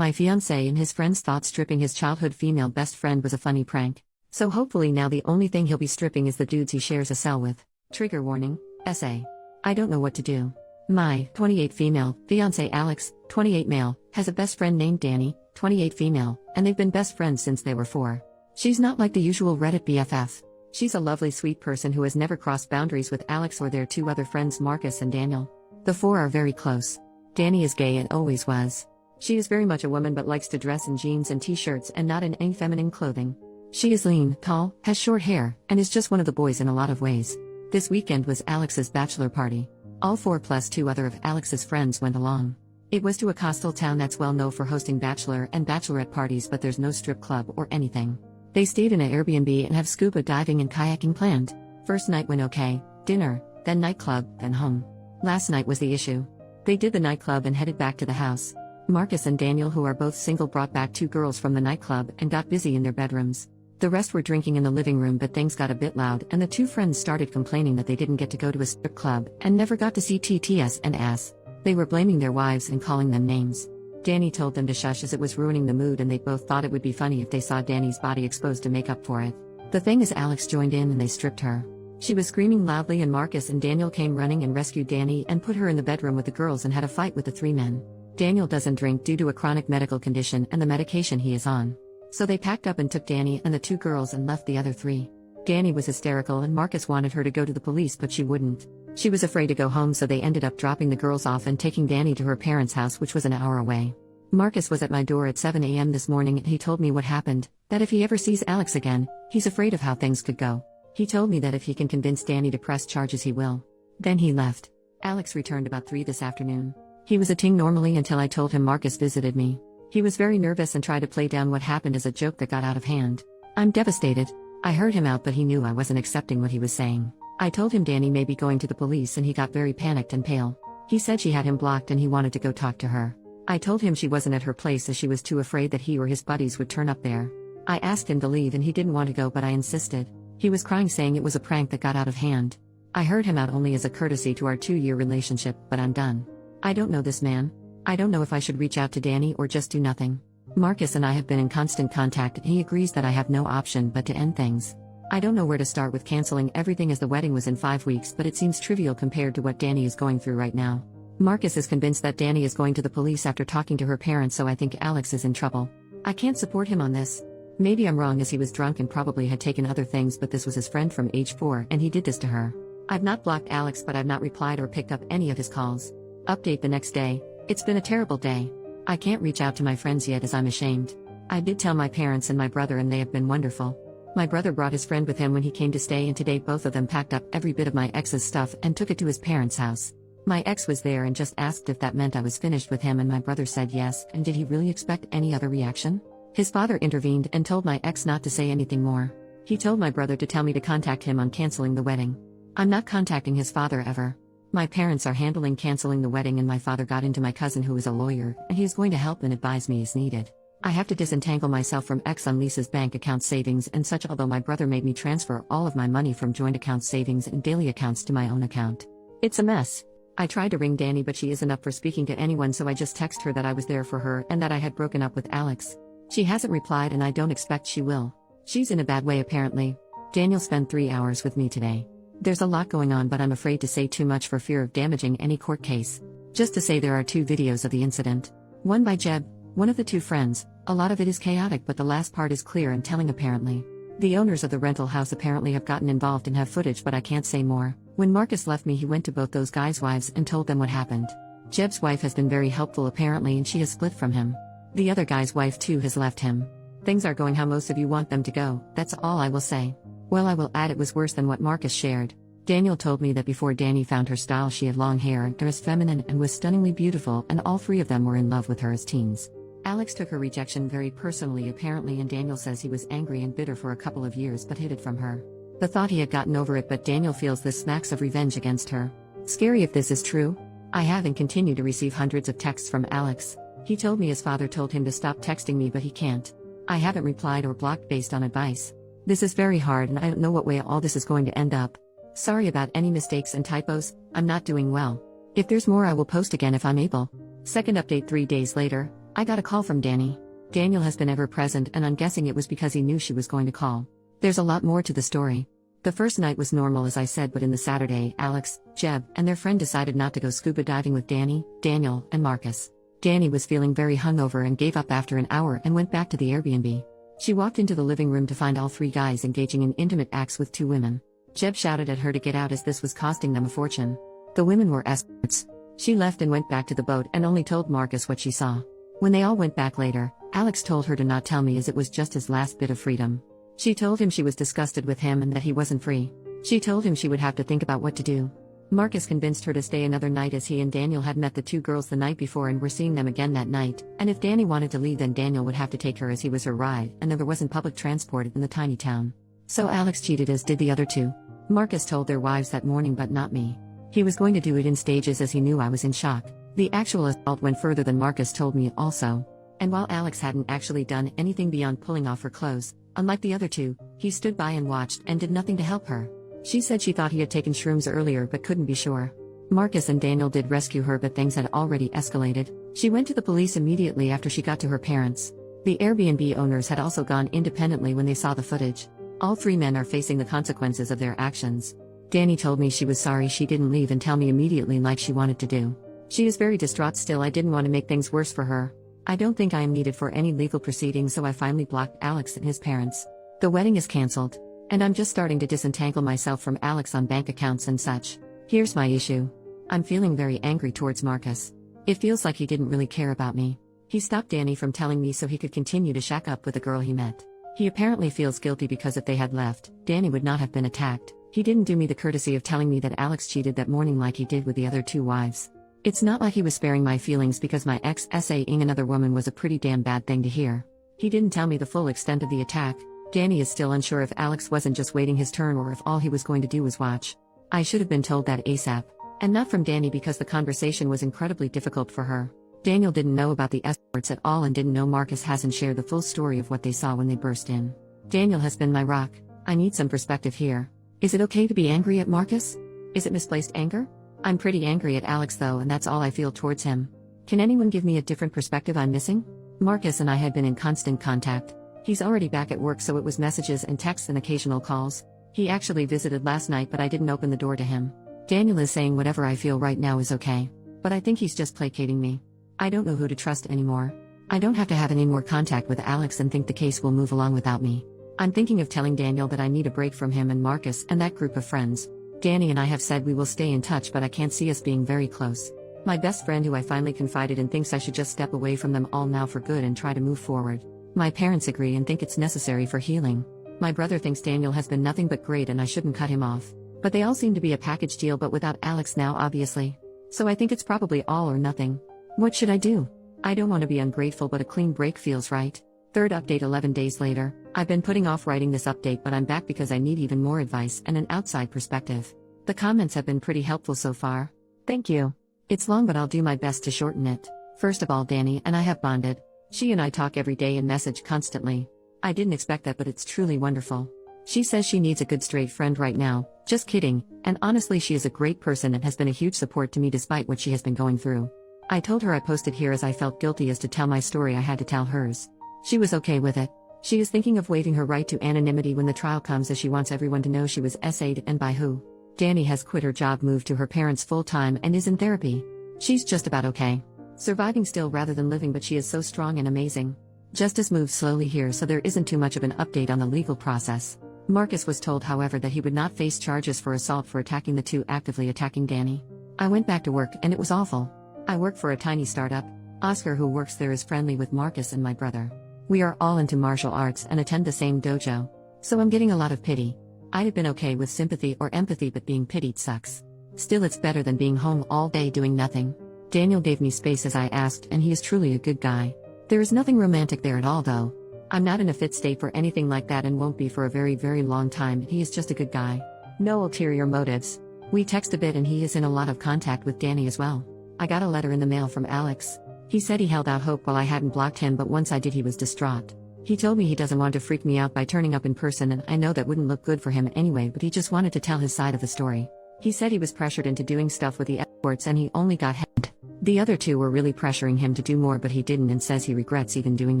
My fiance and his friends thought stripping his childhood female best friend was a funny prank. So hopefully now the only thing he'll be stripping is the dudes he shares a cell with. Trigger warning, SA. I don't know what to do. My 28 female fiance Alex, 28 male, has a best friend named Danny, 28 female, and they've been best friends since they were 4. She's not like the usual Reddit BFF. She's a lovely sweet person who has never crossed boundaries with Alex or their 2 other friends Marcus and Daniel. The 4 are very close. Danny is gay and always was. She is very much a woman but likes to dress in jeans and t-shirts and not in any feminine clothing. She is lean, tall, has short hair, and is just one of the boys in a lot of ways. This weekend was Alex's bachelor party. All 4 plus 2 other of Alex's friends went along. It was to a coastal town that's well known for hosting bachelor and bachelorette parties, but there's no strip club or anything. They stayed in an Airbnb and have scuba diving and kayaking planned. First night went okay, dinner, then nightclub, then home. Last night was the issue. They did the nightclub and headed back to the house. Marcus and Daniel, who are both single, brought back 2 girls from the nightclub and got busy in their bedrooms. The rest were drinking in the living room, but things got a bit loud and the 2 friends started complaining that they didn't get to go to a strip club and never got to see TTS and ass. They were blaming their wives and calling them names. Danny told them to shush as it was ruining the mood, and they both thought it would be funny if they saw Danny's body exposed to make up for it. The thing is, Alex joined in and they stripped her. She was screaming loudly and Marcus and Daniel came running and rescued Danny and put her in the bedroom with the girls and had a fight with the 3 men. Daniel doesn't drink due to a chronic medical condition and the medication he is on. So they packed up and took Danny and the 2 girls and left the other 3. Danny was hysterical and Marcus wanted her to go to the police, but she wouldn't. She was afraid to go home, so they ended up dropping the girls off and taking Danny to her parents' house, which was an hour away. Marcus was at my door at 7 a.m. this morning and he told me what happened, that if he ever sees Alex again, he's afraid of how things could go. He told me that if he can convince Danny to press charges he will. Then he left. Alex returned about 3 this afternoon. He was a ting normally until I told him Marcus visited me. He was very nervous and tried to play down what happened as a joke that got out of hand. I'm devastated. I heard him out, but he knew I wasn't accepting what he was saying. I told him Danny may be going to the police and he got very panicked and pale. He said she had him blocked and he wanted to go talk to her. I told him she wasn't at her place as she was too afraid that he or his buddies would turn up there. I asked him to leave and he didn't want to go, but I insisted. He was crying, saying it was a prank that got out of hand. I heard him out only as a courtesy to our 2-year relationship, but I'm done. I don't know this man. I don't know if I should reach out to Danny or just do nothing. Marcus and I have been in constant contact and he agrees that I have no option but to end things. I don't know where to start with canceling everything as the wedding was in 5 weeks, but it seems trivial compared to what Danny is going through right now. Marcus is convinced that Danny is going to the police after talking to her parents, so I think Alex is in trouble. I can't support him on this. Maybe I'm wrong, as he was drunk and probably had taken other things, but this was his friend from age 4 and he did this to her. I've not blocked Alex, but I've not replied or picked up any of his calls. Update the next day. It's been a terrible day. I can't reach out to my friends yet as I'm ashamed. I did tell my parents and my brother and they have been wonderful. My brother brought his friend with him when he came to stay, and today both of them packed up every bit of my ex's stuff and took it to his parents' house. My ex was there and just asked if that meant I was finished with him, and my brother said yes, and did he really expect any other reaction? His father intervened and told my ex not to say anything more. He told my brother to tell me to contact him on canceling the wedding. I'm not contacting his father ever. My parents are handling canceling the wedding, and my father got into my cousin, who is a lawyer, and he is going to help and advise me as needed. I have to disentangle myself from ex on Lisa's bank account savings and such, although my brother made me transfer all of my money from joint account savings and daily accounts to my own account. It's a mess. I tried to ring Danny, but she isn't up for speaking to anyone, so I just text her that I was there for her and that I had broken up with Alex. She hasn't replied and I don't expect she will. She's in a bad way apparently. Daniel spent 3 hours with me today. There's a lot going on, but I'm afraid to say too much for fear of damaging any court case. Just to say, there are 2 videos of the incident. One by Jeb, one of the 2 friends. A lot of it is chaotic, but the last part is clear and telling apparently. The owners of the rental house apparently have gotten involved and have footage, but I can't say more. When Marcus left me, he went to both those guys' wives and told them what happened. Jeb's wife has been very helpful apparently, and she has split from him. The other guy's wife too has left him. Things are going how most of you want them to go, that's all I will say. Well, I will add, it was worse than what Marcus shared. Daniel told me that before Danny found her style, she had long hair and dressed feminine and was stunningly beautiful, and all 3 of them were in love with her as teens. Alex took her rejection very personally apparently, and Daniel says he was angry and bitter for a couple of years but hid it from her. The thought he had gotten over it, but Daniel feels this smacks of revenge against her. Scary if this is true. I have and continue to receive hundreds of texts from Alex. He told me his father told him to stop texting me, but he can't. I haven't replied or blocked based on advice. This is very hard and I don't know what way all this is going to end up. Sorry about any mistakes and typos, I'm not doing well. If there's more I will post again if I'm able. Second update 3 days later, I got a call from Danny. Daniel has been ever present, and I'm guessing it was because he knew she was going to call. There's a lot more to the story. The first night was normal as I said, but in the Saturday, Alex, Jeb, and their friend decided not to go scuba diving with Danny, Daniel, and Marcus. Danny was feeling very hungover and gave up after an hour and went back to the Airbnb. She walked into the living room to find all three guys engaging in intimate acts with two women. Jeb shouted at her to get out as this was costing them a fortune. The women were escorts. She left and went back to the boat and only told Marcus what she saw. When they all went back later, Alex told her to not tell me as it was just his last bit of freedom. She told him she was disgusted with him and that he wasn't free. She told him she would have to think about what to do. Marcus convinced her to stay another night as he and Daniel had met the two girls the night before and were seeing them again that night, and if Danny wanted to leave then Daniel would have to take her as he was her ride and there wasn't public transport in the tiny town. So Alex cheated as did the other two. Marcus told their wives that morning but not me. He was going to do it in stages as he knew I was in shock. The actual assault went further than Marcus told me also. And while Alex hadn't actually done anything beyond pulling off her clothes, unlike the other two, he stood by and watched and did nothing to help her. She said she thought he had taken shrooms earlier but couldn't be sure. Marcus and Daniel did rescue her but things had already escalated. She went to the police immediately after she got to her parents. The Airbnb owners had also gone independently when they saw the footage. All three men are facing the consequences of their actions. Danny told me she was sorry she didn't leave and tell me immediately like she wanted to do. She is very distraught still. I didn't want to make things worse for her. I don't think I am needed for any legal proceedings, so I finally blocked Alex and his parents. The wedding is cancelled. And I'm just starting to disentangle myself from Alex on bank accounts and such. Here's my issue. I'm feeling very angry towards Marcus. It feels like he didn't really care about me. He stopped Danny from telling me so he could continue to shack up with the girl he met. He apparently feels guilty because if they had left, Danny would not have been attacked. He didn't do me the courtesy of telling me that Alex cheated that morning like he did with the other two wives. It's not like he was sparing my feelings because my ex saying another woman was a pretty damn bad thing to hear. He didn't tell me the full extent of the attack. Danny is still unsure if Alex wasn't just waiting his turn or if all he was going to do was watch. I should have been told that ASAP. And not from Danny because the conversation was incredibly difficult for her. Daniel didn't know about the escorts at all and didn't know Marcus hasn't shared the full story of what they saw when they burst in. Daniel has been my rock. I need some perspective here. Is it okay to be angry at Marcus? Is it misplaced anger? I'm pretty angry at Alex though, and that's all I feel towards him. Can anyone give me a different perspective I'm missing? Marcus and I had been in constant contact. He's already back at work, so it was messages and texts and occasional calls. He actually visited last night but I didn't open the door to him. Daniel is saying whatever I feel right now is okay. But I think he's just placating me. I don't know who to trust anymore. I don't have to have any more contact with Alex and think the case will move along without me. I'm thinking of telling Daniel that I need a break from him and Marcus and that group of friends. Danny and I have said we will stay in touch, but I can't see us being very close. My best friend who I finally confided in thinks I should just step away from them all now for good and try to move forward. My parents agree and think it's necessary for healing. My brother thinks Daniel has been nothing but great and I shouldn't cut him off. But they all seem to be a package deal, but without Alex now obviously. So I think it's probably all or nothing. What should I do? I don't want to be ungrateful, but a clean break feels right. Third update 11 days later. I've been putting off writing this update, but I'm back because I need even more advice and an outside perspective. The comments have been pretty helpful so far. Thank you. It's long, but I'll do my best to shorten it. First of all, Danny and I have bonded. She and I talk every day and message constantly. I didn't expect that, but it's truly wonderful. She says she needs a good straight friend right now. Just kidding, and honestly she is a great person and has been a huge support to me despite what she has been going through. I told her I posted here as I felt guilty as to tell my story I had to tell hers. She was okay with it. She is thinking of waiving her right to anonymity when the trial comes, as she wants everyone to know she was SA'd and by who. Danny has quit her job, moved to her parents full-time and is in therapy. She's just about okay. Surviving still rather than living, but she is so strong and amazing. Justice moves slowly here, so there isn't too much of an update on the legal process. Marcus was told, however, that he would not face charges for assault for attacking the two actively attacking Danny. I went back to work and it was awful. I work for a tiny startup. Oscar, who works there, is friendly with Marcus and my brother. We are all into martial arts and attend the same dojo. So I'm getting a lot of pity. I'd have been okay with sympathy or empathy, but being pitied sucks. Still, it's better than being home all day doing nothing. Daniel gave me space as I asked, and he is truly a good guy. There is nothing romantic there at all though. I'm not in a fit state for anything like that and won't be for a very, very long time. He is just a good guy. No ulterior motives. We text a bit and he is in a lot of contact with Danny as well. I got a letter in the mail from Alex. He said he held out hope while I hadn't blocked him, but once I did he was distraught. He told me he doesn't want to freak me out by turning up in person, and I know that wouldn't look good for him anyway, but he just wanted to tell his side of the story. He said he was pressured into doing stuff with the escorts and he only got head. The other two were really pressuring him to do more, but he didn't and says he regrets even doing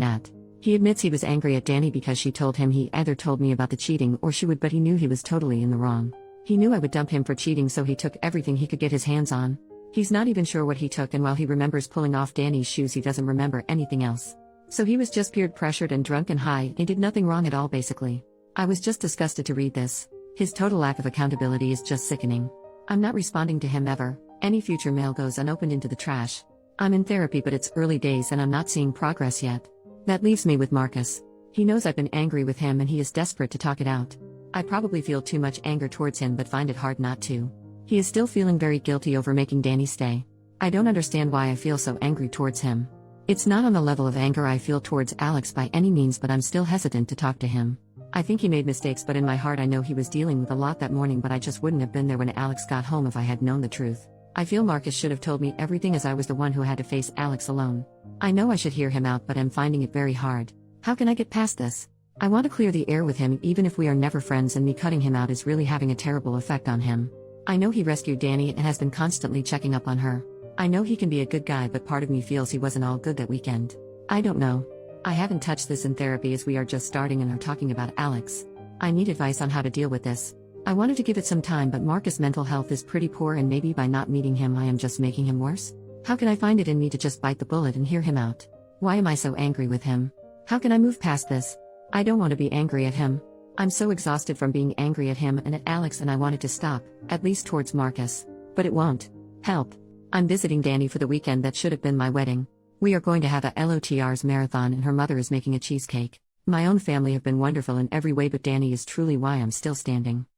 that. He admits he was angry at Danny because she told him he either told me about the cheating or she would, but he knew he was totally in the wrong. He knew I would dump him for cheating, so he took everything he could get his hands on. He's not even sure what he took, and while he remembers pulling off Danny's shoes, he doesn't remember anything else. So he was just peer pressured and drunk and high, and did nothing wrong at all basically. I was just disgusted to read this. His total lack of accountability is just sickening. I'm not responding to him ever. Any future mail goes unopened into the trash. I'm in therapy, but it's early days and I'm not seeing progress yet. That leaves me with Marcus. He knows I've been angry with him and he is desperate to talk it out. I probably feel too much anger towards him but find it hard not to. He is still feeling very guilty over making Danny stay. I don't understand why I feel so angry towards him. It's not on the level of anger I feel towards Alex by any means, but I'm still hesitant to talk to him. I think he made mistakes, but in my heart I know he was dealing with a lot that morning, but I just wouldn't have been there when Alex got home if I had known the truth. I feel Marcus should have told me everything, as I was the one who had to face Alex alone. I know I should hear him out, but I'm finding it very hard. How can I get past this? I want to clear the air with him even if we are never friends, and me cutting him out is really having a terrible effect on him. I know he rescued Danny and has been constantly checking up on her. I know he can be a good guy, but part of me feels he wasn't all good that weekend. I don't know. I haven't touched this in therapy as we are just starting and are talking about Alex. I need advice on how to deal with this. I wanted to give it some time, but Marcus' mental health is pretty poor, and maybe by not meeting him I am just making him worse. How can I find it in me to just bite the bullet and hear him out? Why am I so angry with him? How can I move past this? I don't want to be angry at him. I'm so exhausted from being angry at him and at Alex, and I want it to stop, at least towards Marcus. But it won't. Help. I'm visiting Danny for the weekend that should have been my wedding. We are going to have a LOTR's marathon and her mother is making a cheesecake. My own family have been wonderful in every way, but Danny is truly why I'm still standing.